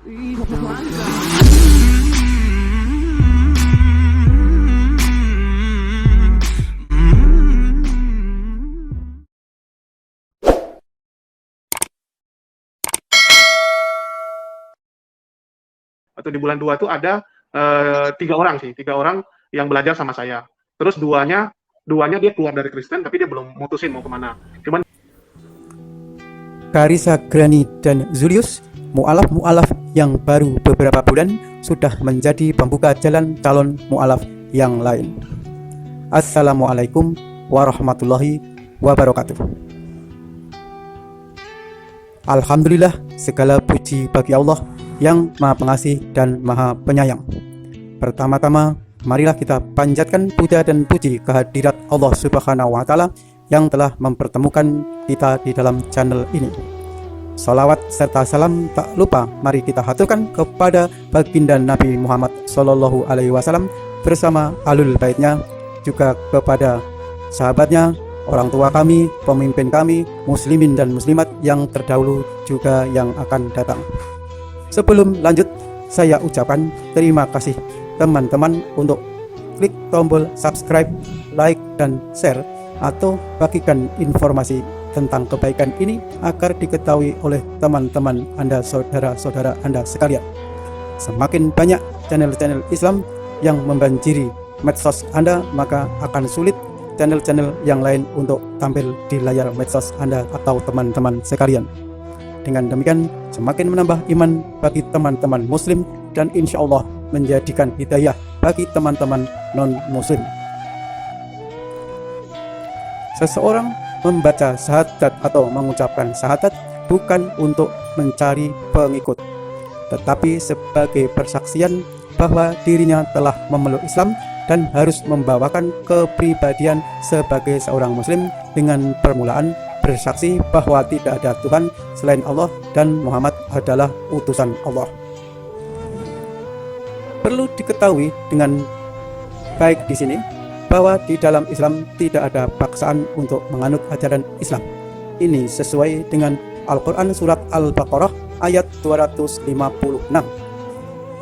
Atau di bulan 2 itu ada 3 orang yang belajar sama saya. Terus duanya dia keluar dari Kristen, tapi dia belum mutusin mau kemana. Cuman Karissa Grani dan Julius, mu'alaf yang baru beberapa bulan sudah menjadi pembuka jalan calon mu'alaf yang lain. Assalamualaikum warahmatullahi wabarakatuh. Alhamdulillah, segala puji bagi Allah yang Maha Pengasih dan Maha Penyayang. Pertama-tama, marilah kita panjatkan puja dan puji kehadirat Allah Subhanahu wa Ta'ala yang telah mempertemukan kita di dalam channel ini. Salawat serta salam tak lupa mari kita haturkan kepada baginda Nabi Muhammad Sallallahu Alaihi Wasallam bersama alul baitnya, juga kepada sahabatnya, orang tua kami, pemimpin kami, muslimin dan muslimat yang terdahulu juga yang akan datang. Sebelum lanjut, saya ucapkan terima kasih teman-teman untuk klik tombol subscribe, like, dan share, atau bagikan informasi tentang kebaikan ini agar diketahui oleh teman-teman Anda, saudara-saudara Anda sekalian. Semakin banyak channel-channel Islam yang membanjiri medsos Anda, maka akan sulit channel-channel yang lain untuk tampil di layar medsos Anda atau teman-teman sekalian. Dengan demikian, semakin menambah iman bagi teman-teman muslim dan insya Allah menjadikan hidayah bagi teman-teman non-muslim. Seseorang membaca syahadat atau mengucapkan syahadat bukan untuk mencari pengikut, tetapi sebagai persaksian bahwa dirinya telah memeluk Islam dan harus membawakan kepribadian sebagai seorang muslim dengan permulaan bersaksi bahwa tidak ada Tuhan selain Allah dan Muhammad adalah utusan Allah. Perlu diketahui dengan baik di sini bahwa di dalam Islam tidak ada paksaan untuk menganut ajaran Islam. Ini sesuai dengan Al-Quran surat Al-Baqarah ayat 256.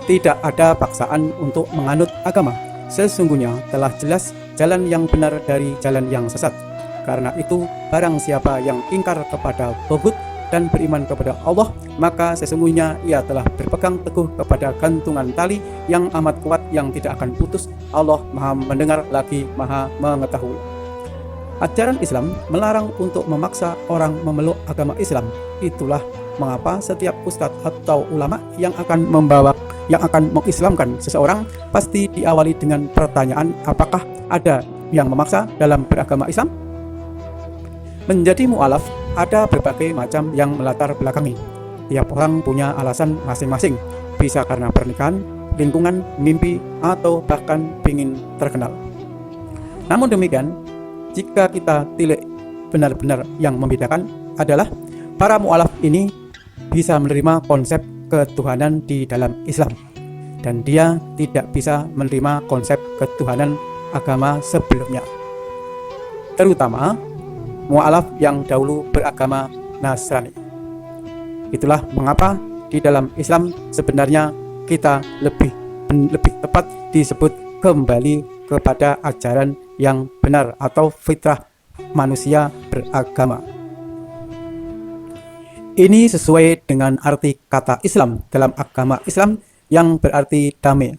Tidak ada paksaan untuk menganut agama. Sesungguhnya telah jelas jalan yang benar dari jalan yang sesat. Karena itu, barang siapa yang ingkar kepada Tauhid dan beriman kepada Allah, maka sesungguhnya ia telah berpegang teguh kepada gantungan tali yang amat kuat yang tidak akan putus. Allah Maha mendengar lagi Maha mengetahui. Ajaran Islam melarang untuk memaksa orang memeluk agama Islam. Itulah mengapa setiap ustadz atau ulama yang akan mengislamkan seseorang pasti diawali dengan pertanyaan, apakah ada yang memaksa dalam beragama Islam? Menjadi mu'alaf ada berbagai macam yang melatar belakangi. Tiap orang punya alasan masing-masing, bisa karena pernikahan, lingkungan, mimpi, atau bahkan ingin terkenal. Namun demikian, jika kita tilik benar-benar yang membedakan adalah para mu'alaf ini bisa menerima konsep ketuhanan di dalam Islam, dan dia tidak bisa menerima konsep ketuhanan agama sebelumnya, terutama mu'alaf yang dahulu beragama Nasrani. Itulah mengapa di dalam Islam sebenarnya kita lebih tepat disebut kembali kepada ajaran yang benar atau fitrah manusia beragama. Ini sesuai dengan arti kata Islam dalam agama Islam yang berarti damai.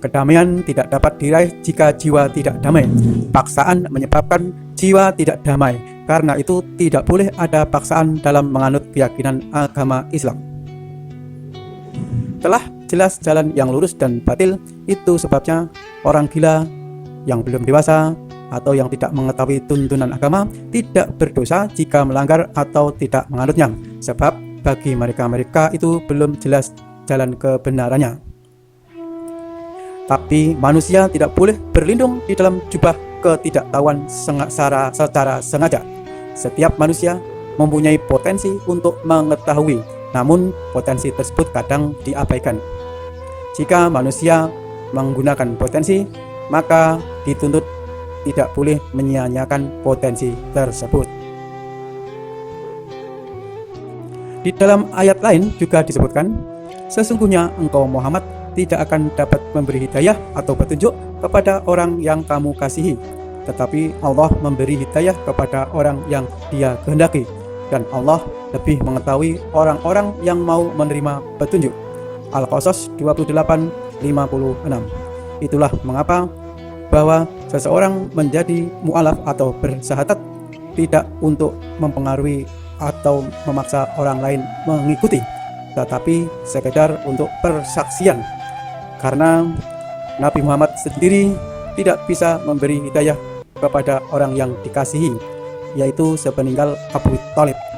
Kedamaian tidak dapat diraih jika jiwa tidak damai. Paksaan menyebabkan jiwa tidak damai. Karena itu tidak boleh ada paksaan dalam menganut keyakinan agama Islam. Telah jelas jalan yang lurus dan batil, itu sebabnya orang gila yang belum dewasa atau yang tidak mengetahui tuntunan agama tidak berdosa jika melanggar atau tidak menganutnya. Sebab bagi mereka itu belum jelas jalan kebenarannya. Tapi manusia tidak boleh berlindung di dalam jubah ketidaktahuan secara sengaja. Setiap manusia mempunyai potensi untuk mengetahui, namun potensi tersebut kadang diabaikan. Jika manusia menggunakan potensi, maka dituntut tidak boleh menyia-nyiakan potensi tersebut. Di dalam ayat lain juga disebutkan, Sesungguhnya engkau Muhammad tidak akan dapat memberi hidayah atau petunjuk kepada orang yang kamu kasihi, tetapi Allah memberi hidayah kepada orang yang Dia kehendaki, dan Allah lebih mengetahui orang-orang yang mau menerima petunjuk. Al-Qasas 28:56. Itulah mengapa bahwa seseorang menjadi mu'alaf atau bersahadat tidak untuk mempengaruhi atau memaksa orang lain mengikuti, tetapi sekedar untuk persaksian, karena Nabi Muhammad sendiri tidak bisa memberi hidayah kepada orang yang dikasihi, yaitu sepeninggal Abu Thalib.